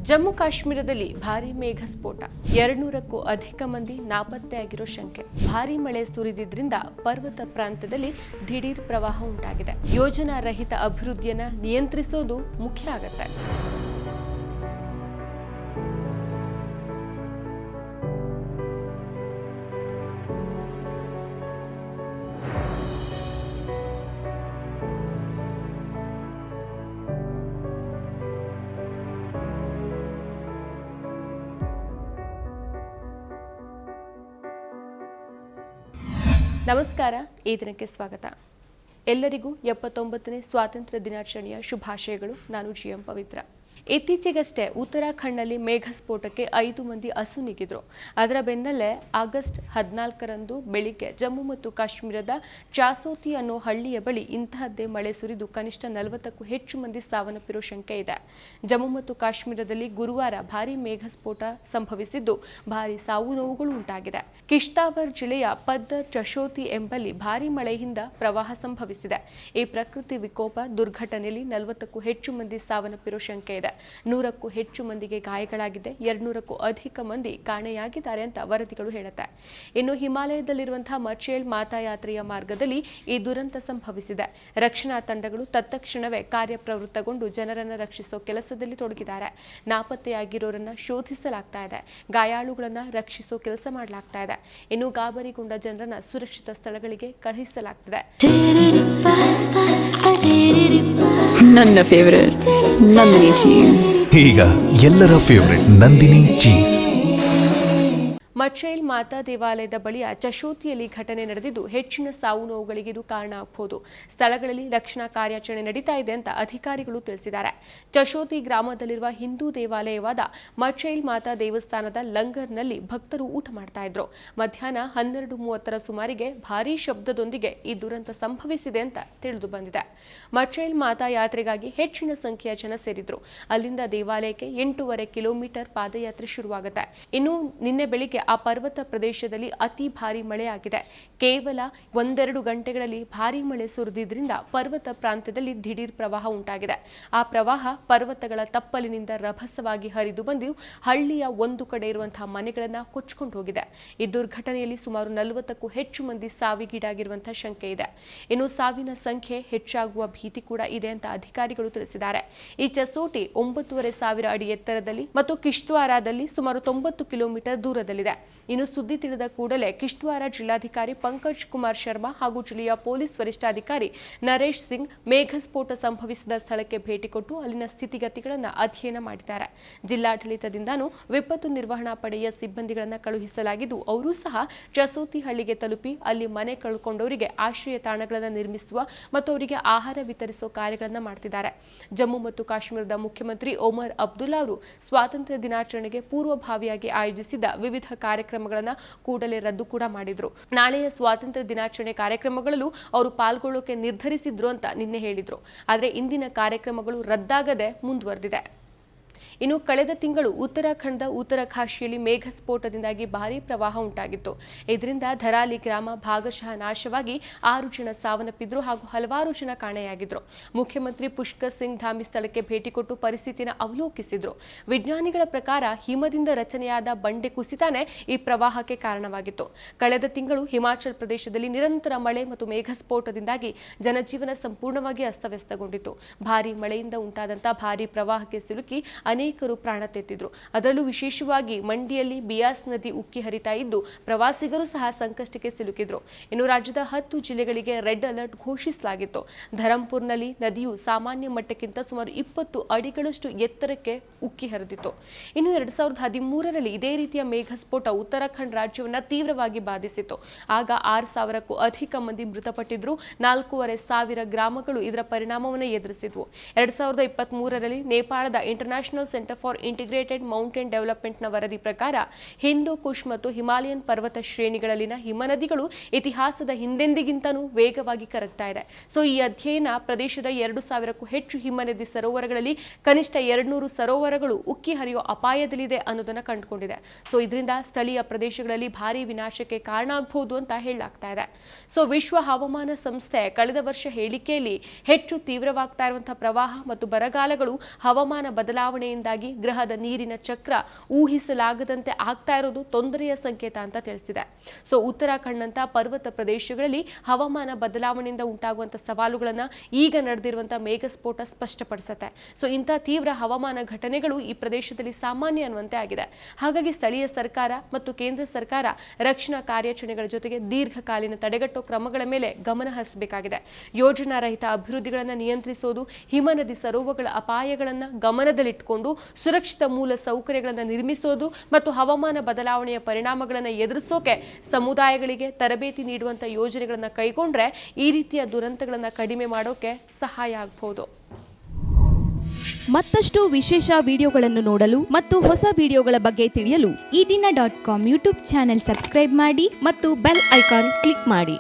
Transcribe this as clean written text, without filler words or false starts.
ಜಮ್ಮು ಕಾಶ್ಮೀರದಲ್ಲಿ ಭಾರೀ ಮೇಘ ಸ್ಫೋಟ 200ಕ್ಕೂ ಅಧಿಕ ಮಂದಿ ನಾಪತ್ತೆಯಾಗಿರೋ ಶಂಕೆ. ಭಾರೀ ಮಳೆ ಸುರಿದಿದ್ರಿಂದ ಪರ್ವತ ಪ್ರಾಂತ್ಯದಲ್ಲಿ ದಿಢೀರ್ ಪ್ರವಾಹ ಉಂಟಾಗಿದೆ. ಯೋಜನಾ ರಹಿತ ಅಭಿವೃದ್ಧಿಯನ್ನ ನಿಯಂತ್ರಿಸೋದು ಮುಖ್ಯ ಆಗತ್ತೆ. ನಮಸ್ಕಾರ, ಈ ದಿನಕ್ಕೆ ಸ್ವಾಗತ. ಎಲ್ಲರಿಗೂ 79ನೇ ಸ್ವಾತಂತ್ರ್ಯ ದಿನಾಚರಣೆಯ ಶುಭಾಶಯಗಳು. ನಾನು ಜಿಎಂ ಪವಿತ್ರ. ಇತ್ತೀಚೆಗಷ್ಟೇ ಉತ್ತರಾಖಂಡ್ನಲ್ಲಿ ಮೇಘ ಸ್ಫೋಟಕ್ಕೆ 5 ಮಂದಿ ಅಸುನೀಗಿದ್ರು. ಅದರ ಬೆನ್ನಲ್ಲೇ ಆಗಸ್ಟ್ 14ರಂದು ಬೆಳಿಗ್ಗೆ ಜಮ್ಮು ಮತ್ತು ಕಾಶ್ಮೀರದ ಚಾಸೋತಿ ಅನ್ನೋ ಹಳ್ಳಿಯ ಬಳಿ ಇಂತಹದ್ದೇ ಮಳೆ ಸುರಿದು ಕನಿಷ್ಠ 40ಕ್ಕೂ ಹೆಚ್ಚು ಮಂದಿ ಸಾವನ್ನಪ್ಪಿರೋ ಶಂಕೆ ಇದೆ. ಜಮ್ಮು ಮತ್ತು ಕಾಶ್ಮೀರದಲ್ಲಿ ಗುರುವಾರ ಭಾರೀ ಮೇಘ ಸ್ಫೋಟ ಸಂಭವಿಸಿದ್ದು ಭಾರೀ ಸಾವು ನೋವುಗಳು ಉಂಟಾಗಿದೆ. ಕಿಶ್ತಾವರ್ ಜಿಲ್ಲೆಯ ಪದ್ದರ್ ಚಶೋತಿ ಎಂಬಲ್ಲಿ ಭಾರೀ ಮಳೆಯಿಂದ ಪ್ರವಾಹ ಸಂಭವಿಸಿದೆ. ಈ ಪ್ರಕೃತಿ ವಿಕೋಪ ದುರ್ಘಟನೆಯಲ್ಲಿ 40ಕ್ಕೂ ಹೆಚ್ಚು ಮಂದಿ ಸಾವನ್ನಪ್ಪಿರೋ ಶಂಕೆ ಇದೆ. 100ಕ್ಕೂ ಹೆಚ್ಚು ಮಂದಿಗೆ ಗಾಯಗಳಾಗಿದೆ. 200ಕ್ಕೂ ಅಧಿಕ ಮಂದಿ ಕಾಣೆಯಾಗಿದ್ದಾರೆ ಅಂತ ವರದಿಗಳು ಹೇಳುತ್ತೆ. ಇನ್ನು ಹಿಮಾಲಯದಲ್ಲಿರುವಂತಹ ಮಚೇಲ್ ಮಾತಾ ಯಾತ್ರೆಯ ಮಾರ್ಗದಲ್ಲಿ ಈ ದುರಂತ ಸಂಭವಿಸಿದೆ. ರಕ್ಷಣಾ ತಂಡಗಳು ತತ್ಕ್ಷಣವೇ ಕಾರ್ಯಪ್ರವೃತ್ತಗೊಂಡು ಜನರನ್ನು ರಕ್ಷಿಸೋ ಕೆಲಸದಲ್ಲಿ ತೊಡಗಿದ್ದಾರೆ. ನಾಪತ್ತೆಯಾಗಿರೋರನ್ನ ಶೋಧಿಸಲಾಗ್ತಾ ಇದೆ. ಗಾಯಾಳುಗಳನ್ನ ರಕ್ಷಿಸೋ ಕೆಲಸ ಮಾಡಲಾಗ್ತಾ ಇದೆ. ಇನ್ನು ಗಾಬರಿಗೊಂಡ ಜನರನ್ನ ಸುರಕ್ಷಿತ ಸ್ಥಳಗಳಿಗೆ ಕಳುಹಿಸಲಾಗ್ತಿದೆ. ನನ್ನ ಫೇವರೇಟ್ ನಂದಿನಿ ಚೀಸ್. ಈಗ ಎಲ್ಲರ ಫೇವರೇಟ್ ನಂದಿನಿ ಚೀಸ್. ಮಚೇಲ್ ಮಾತಾ ದೇವಾಲಯದ ಬಳಿಯ ಚಶೋತಿಯಲ್ಲಿ ಘಟನೆ ನಡೆದಿದ್ದು ಹೆಚ್ಚಿನ ಸಾವು ನೋವುಗಳಿಗೆ ಇದು ಕಾರಣ ಆಗಬಹುದು. ಸ್ಥಳಗಳಲ್ಲಿ ರಕ್ಷಣಾ ಕಾರ್ಯಾಚರಣೆ ನಡೀತಾ ಇದೆ ಅಂತ ಅಧಿಕಾರಿಗಳು ತಿಳಿಸಿದ್ದಾರೆ. ಚಶೋತಿ ಗ್ರಾಮದಲ್ಲಿರುವ ಹಿಂದೂ ದೇವಾಲಯವಾದ ಮಚೇಲ್ ಮಾತಾ ದೇವಸ್ಥಾನದ ಲಂಗರ್ನಲ್ಲಿ ಭಕ್ತರು ಊಟ ಮಾಡ್ತಾ ಇದ್ರು. ಮಧ್ಯಾಹ್ನ 12:30ರ ಸುಮಾರಿಗೆ ಭಾರೀ ಶಬ್ದದೊಂದಿಗೆ ಈ ದುರಂತ ಸಂಭವಿಸಿದೆ ಅಂತ ತಿಳಿದು ಬಂದಿದೆ. ಮಚೇಲ್ ಮಾತಾ ಯಾತ್ರೆಗಾಗಿ ಹೆಚ್ಚಿನ ಸಂಖ್ಯೆಯ ಜನ ಸೇರಿದ್ರು. ಅಲ್ಲಿಂದ ದೇವಾಲಯಕ್ಕೆ 8.5 ಕಿಲೋಮೀಟರ್ ಪಾದಯಾತ್ರೆ ಶುರುವಾಗುತ್ತೆ. ಇನ್ನು ನಿನ್ನೆ ಬೆಳಿಗ್ಗೆ ಆ ಪರ್ವತ ಪ್ರದೇಶದಲ್ಲಿ ಅತಿ ಭಾರಿ ಮಳೆಯಾಗಿದೆ. ಕೇವಲ 1-2 ಗಂಟೆಗಳಲ್ಲಿ ಭಾರಿ ಮಳೆ ಸುರಿದಿದ್ರಿಂದ ಪರ್ವತ ಪ್ರಾಂತ್ಯದಲ್ಲಿ ದಿಢೀರ್ ಪ್ರವಾಹ ಉಂಟಾಗಿದೆ. ಆ ಪ್ರವಾಹ ಪರ್ವತಗಳ ತಪ್ಪಲಿನಿಂದ ರಭಸವಾಗಿ ಹರಿದು ಬಂದು ಹಳ್ಳಿಯ ಒಂದು ಕಡೆ ಇರುವಂತಹ ಮನೆಗಳನ್ನ ಕೊಚ್ಚಿಕೊಂಡು ಹೋಗಿದೆ. ಈ ದುರ್ಘಟನೆಯಲ್ಲಿ ಸುಮಾರು 40ಕ್ಕೂ ಹೆಚ್ಚು ಮಂದಿ ಸಾವಿಗೀಡಾಗಿರುವಂತಹ ಶಂಕೆ ಇದೆ. ಇನ್ನು ಸಾವಿನ ಸಂಖ್ಯೆ ಹೆಚ್ಚಾಗುವ ಭೀತಿ ಕೂಡ ಇದೆ ಅಂತ ಅಧಿಕಾರಿಗಳು ತಿಳಿಸಿದ್ದಾರೆ. ಈ ಚಸೋಟಿ 9,500 ಅಡಿ ಎತ್ತರದಲ್ಲಿ ಮತ್ತು ಕಿಶ್ತ್ವಾರದಲ್ಲಿ ಸುಮಾರು 90 ಕಿಲೋಮೀಟರ್ ದೂರದಲ್ಲಿದೆ. ಇನ್ನು ಸುದ್ದಿ ತಿಳಿದ ಕೂಡಲೇ ಕಿಶ್ತ್ವಾರ ಜಿಲ್ಲಾಧಿಕಾರಿ ಪಂಕಜ್ ಕುಮಾರ್ ಶರ್ಮಾ ಹಾಗೂ ಜಿಲ್ಲೆಯ ಪೊಲೀಸ್ ವರಿಷ್ಠಾಧಿಕಾರಿ ನರೇಶ್ ಸಿಂಗ್ ಮೇಘ ಸ್ಫೋಟ ಸಂಭವಿಸಿದ ಸ್ಥಳಕ್ಕೆ ಭೇಟಿ ಕೊಟ್ಟು ಅಲ್ಲಿನ ಸ್ಥಿತಿಗತಿಗಳನ್ನು ಅಧ್ಯಯನ ಮಾಡಿದ್ದಾರೆ. ಜಿಲ್ಲಾಡಳಿತದಿಂದಾನು ವಿಪತ್ತು ನಿರ್ವಹಣಾ ಪಡೆಯ ಸಿಬ್ಬಂದಿಗಳನ್ನು ಕಳುಹಿಸಲಾಗಿದ್ದು ಅವರು ಸಹ ಚಸೋತಿ ಹಳ್ಳಿಗೆ ತಲುಪಿ ಅಲ್ಲಿ ಮನೆ ಕಳ್ಕೊಂಡವರಿಗೆ ಆಶ್ರಯ ತಾಣಗಳನ್ನು ನಿರ್ಮಿಸುವ ಮತ್ತು ಅವರಿಗೆ ಆಹಾರ ವಿತರಿಸುವ ಕಾರ್ಯಗಳನ್ನು ಮಾಡ್ತಿದ್ದಾರೆ. ಜಮ್ಮು ಮತ್ತು ಕಾಶ್ಮೀರದ ಮುಖ್ಯಮಂತ್ರಿ ಒಮರ್ ಅಬ್ದುಲ್ಲಾ ಅವರು ಸ್ವಾತಂತ್ರ್ಯ ದಿನಾಚರಣೆಗೆ ಪೂರ್ವಭಾವಿಯಾಗಿ ಆಯೋಜಿಸಿದ್ದ ವಿವಿಧ ಕಾರ್ಯಕ್ರಮಗಳನ್ನು ಕೂಡಲೇ ರದ್ದು ಕೂಡ ಮಾಡಿದ್ರು. ನಾಳೆಯ ಸ್ವಾತಂತ್ರ್ಯ ದಿನಾಚರಣೆ ಕಾರ್ಯಕ್ರಮಗಳಲ್ಲೂ ಅವರು ಪಾಲ್ಗೊಳ್ಳೋಕೆ ನಿರ್ಧರಿಸಿದ್ರು ಅಂತ ನಿನ್ನೆ ಹೇಳಿದ್ರು. ಆದರೆ ಇಂದಿನ ಕಾರ್ಯಕ್ರಮಗಳು ರದ್ದಾಗದೆ ಮುಂದುವರೆದಿದೆ. ಇನ್ನು ಕಳೆದ ತಿಂಗಳು ಉತ್ತರಾಖಂಡದ ಉತ್ತರಕಾಶಿಯಲ್ಲಿ ಮೇಘ ಸ್ಫೋಟದಿಂದಾಗಿ ಭಾರೀ ಪ್ರವಾಹ ಉಂಟಾಗಿತ್ತು. ಇದರಿಂದ ಧರಾಲಿ ಗ್ರಾಮ ಭಾಗಶಃ ನಾಶವಾಗಿ 6 ಜನ ಸಾವನ್ನಪ್ಪಿದ್ರು ಹಾಗೂ ಹಲವಾರು ಜನ ಕಾಣೆಯಾಗಿದ್ರು. ಮುಖ್ಯಮಂತ್ರಿ ಪುಷ್ಕರ್ ಸಿಂಗ್ ಧಾಮಿ ಸ್ಥಳಕ್ಕೆ ಭೇಟಿ ಕೊಟ್ಟು ಪರಿಸ್ಥಿತಿಯನ್ನು ಅವಲೋಕಿಸಿದ್ರು. ವಿಜ್ಞಾನಿಗಳ ಪ್ರಕಾರ ಹಿಮದಿಂದ ರಚನೆಯಾದ ಬಂಡೆ ಕುಸಿತಾನೆ ಈ ಪ್ರವಾಹಕ್ಕೆ ಕಾರಣವಾಗಿತ್ತು. ಕಳೆದ ತಿಂಗಳು ಹಿಮಾಚಲ್ ಪ್ರದೇಶದಲ್ಲಿ ನಿರಂತರ ಮಳೆ ಮತ್ತು ಮೇಘ ಸ್ಫೋಟದಿಂದಾಗಿ ಜನಜೀವನ ಸಂಪೂರ್ಣವಾಗಿ ಅಸ್ತವ್ಯಸ್ತಗೊಂಡಿತ್ತು. ಭಾರೀ ಮಳೆಯಿಂದ ಉಂಟಾದಂತಹ ಭಾರೀ ಪ್ರವಾಹಕ್ಕೆ ಸಿಲುಕಿ ಅನೇಕರು ಪ್ರಾಣ ತೆತ್ತಿದ್ರು. ಅದರಲ್ಲೂ ವಿಶೇಷವಾಗಿ ಮಂಡಿಯಲ್ಲಿ ಬಿಯಾಸ್ ನದಿ ಉಕ್ಕಿ ಹರಿತಾ ಇದ್ದು ಪ್ರವಾಸಿಗರು ಸಹ ಸಂಕಷ್ಟಕ್ಕೆ ಸಿಲುಕಿದ್ರು. ಇನ್ನು ರಾಜ್ಯದ 10 ಜಿಲ್ಲೆಗಳಿಗೆ ರೆಡ್ ಅಲರ್ಟ್ ಘೋಷಿಸಲಾಗಿತ್ತು. ಧರಂಪುರ್ನಲ್ಲಿ ನದಿಯು ಸಾಮಾನ್ಯ ಮಟ್ಟಕ್ಕಿಂತ ಸುಮಾರು 20 ಅಡಿಗಳಷ್ಟು ಎತ್ತರಕ್ಕೆ ಉಕ್ಕಿ ಹರಿದಿತ್ತು. ಇನ್ನು 2013ರಲ್ಲಿ ಇದೇ ರೀತಿಯ ಮೇಘ ಸ್ಫೋಟ ಉತ್ತರಾಖಂಡ್ ರಾಜ್ಯವನ್ನ ತೀವ್ರವಾಗಿ ಬಾಧಿಸಿತ್ತು. ಆಗ 6,000ಕ್ಕೂ ಅಧಿಕ ಮಂದಿ ಮೃತಪಟ್ಟಿದ್ರು. 4,500 ಗ್ರಾಮಗಳು ಇದರ ಪರಿಣಾಮವನ್ನು ಎದುರಿಸಿದ್ವು. 2023ರಲ್ಲಿ ನೇಪಾಳದ International Centre for Integrated Mountain ಡೆವಲಪ್ಮೆಂಟ್ನ ವರದಿ ಪ್ರಕಾರ ಹಿಂದೂ ಕುಶ್ ಮತ್ತು ಹಿಮಾಲಯನ್ ಪರ್ವತ ಶ್ರೇಣಿಗಳಲ್ಲಿನ ಹಿಮನದಿಗಳು ಇತಿಹಾಸದ ಹಿಂದೆಂದಿಗಿಂತಲೂ ವೇಗವಾಗಿ ಕರಗ್ತಾ ಇದೆ. ಸೊ ಈ ಅಧ್ಯಯನ ಪ್ರದೇಶದ 2,000ಕ್ಕೂ ಹೆಚ್ಚು ಹಿಮನದಿ ಸರೋವರಗಳಲ್ಲಿ ಕನಿಷ್ಠ 200 ಸರೋವರಗಳು ಉಕ್ಕಿ ಹರಿಯೋ ಅಪಾಯದಲ್ಲಿದೆ ಅನ್ನೋದನ್ನ ಕಂಡುಕೊಂಡಿದೆ. ಸೊ ಇದರಿಂದ ಸ್ಥಳೀಯ ಪ್ರದೇಶಗಳಲ್ಲಿ ಭಾರೀ ವಿನಾಶಕ್ಕೆ ಕಾರಣ ಆಗಬಹುದು ಅಂತ ಹೇಳಲಾಗ್ತಾ ಇದೆ. ಸೊ ವಿಶ್ವ ಹವಾಮಾನ ಸಂಸ್ಥೆ ಕಳೆದ ವರ್ಷ ಹೇಳಿಕೆಯಲ್ಲಿ ಹೆಚ್ಚು ತೀವ್ರವಾಗ್ತಾ ಇರುವಂತಹ ಪ್ರವಾಹ ಮತ್ತು ಬರಗಾಲಗಳು ಹವಾಮಾನ ಬದಲಾವಣೆಯಿಂದ ಬದಲಾವಣೆಯಿಂದಾಗಿ ಗ್ರಹದ ನೀರಿನ ಚಕ್ರ ಊಹಿಸಲಾಗದಂತೆ ಆಗ್ತಾ ಇರೋದು ತೊಂದರೆಯ ಸಂಕೇತ ಅಂತ ತಿಳಿಸಿದೆ. ಸೊ ಉತ್ತರಾಖಂಡ್ನಂತ ಪರ್ವತ ಪ್ರದೇಶಗಳಲ್ಲಿ ಹವಾಮಾನ ಬದಲಾವಣೆಯಿಂದ ಉಂಟಾಗುವಂತಹ ಸವಾಲುಗಳನ್ನ ಈಗ ನಡೆದಿರುವಂತಹ ಮೇಘಸ್ಫೋಟ ಸ್ಪಷ್ಟಪಡಿಸುತ್ತೆ. ಸೊ ಇಂಥ ತೀವ್ರ ಹವಾಮಾನ ಘಟನೆಗಳು ಈ ಪ್ರದೇಶದಲ್ಲಿ ಸಾಮಾನ್ಯ ಅನ್ನುವಂತೆ ಆಗಿದೆ. ಹಾಗಾಗಿ ಸ್ಥಳೀಯ ಸರ್ಕಾರ ಮತ್ತು ಕೇಂದ್ರ ಸರ್ಕಾರ ರಕ್ಷಣಾ ಕಾರ್ಯಾಚರಣೆಗಳ ಜೊತೆಗೆ ದೀರ್ಘಕಾಲೀನ ತಡೆಗಟ್ಟುವ ಕ್ರಮಗಳ ಮೇಲೆ ಗಮನ ಹರಿಸಬೇಕಾಗಿದೆ. ಯೋಜನಾ ರಹಿತ ಅಭಿವೃದ್ಧಿಗಳನ್ನು ನಿಯಂತ್ರಿಸೋದು, ಹಿಮನದಿ ಸರೋವರಗಳ ಅಪಾಯಗಳನ್ನು ಗಮನದಲ್ಲಿಟ್ಟುಕೊಂಡು ಸುರಕ್ಷಿತ ಮೂಲ ಸೌಕರ್ಯಗಳನ್ನು ನಿರ್ಮಿಸೋದು ಮತ್ತು ಹವಾಮಾನ ಬದಲಾವಣೆಯ ಪರಿಣಾಮಗಳನ್ನು ಎದುರಿಸೋಕೆ ಸಮುದಾಯಗಳಿಗೆ ತರಬೇತಿ ನೀಡುವಂಥ ಯೋಜನೆಗಳನ್ನು ಕೈಗೊಂಡ್ರೆ ಈ ರೀತಿಯ ದುರಂತಗಳನ್ನು ಕಡಿಮೆ ಮಾಡೋಕೆ ಸಹಾಯ ಆಗಬಹುದು. ಮತ್ತಷ್ಟು ವಿಶೇಷ ವಿಡಿಯೋಗಳನ್ನು ನೋಡಲು ಮತ್ತು ಹೊಸ ವಿಡಿಯೋಗಳ ಬಗ್ಗೆ ತಿಳಿಯಲು EDina.com ಯೂಟ್ಯೂಬ್ ಚಾನೆಲ್ ಸಬ್ಸ್ಕ್ರೈಬ್ ಮಾಡಿ ಮತ್ತು ಬೆಲ್ ಐಕಾನ್ ಕ್ಲಿಕ್ ಮಾಡಿ.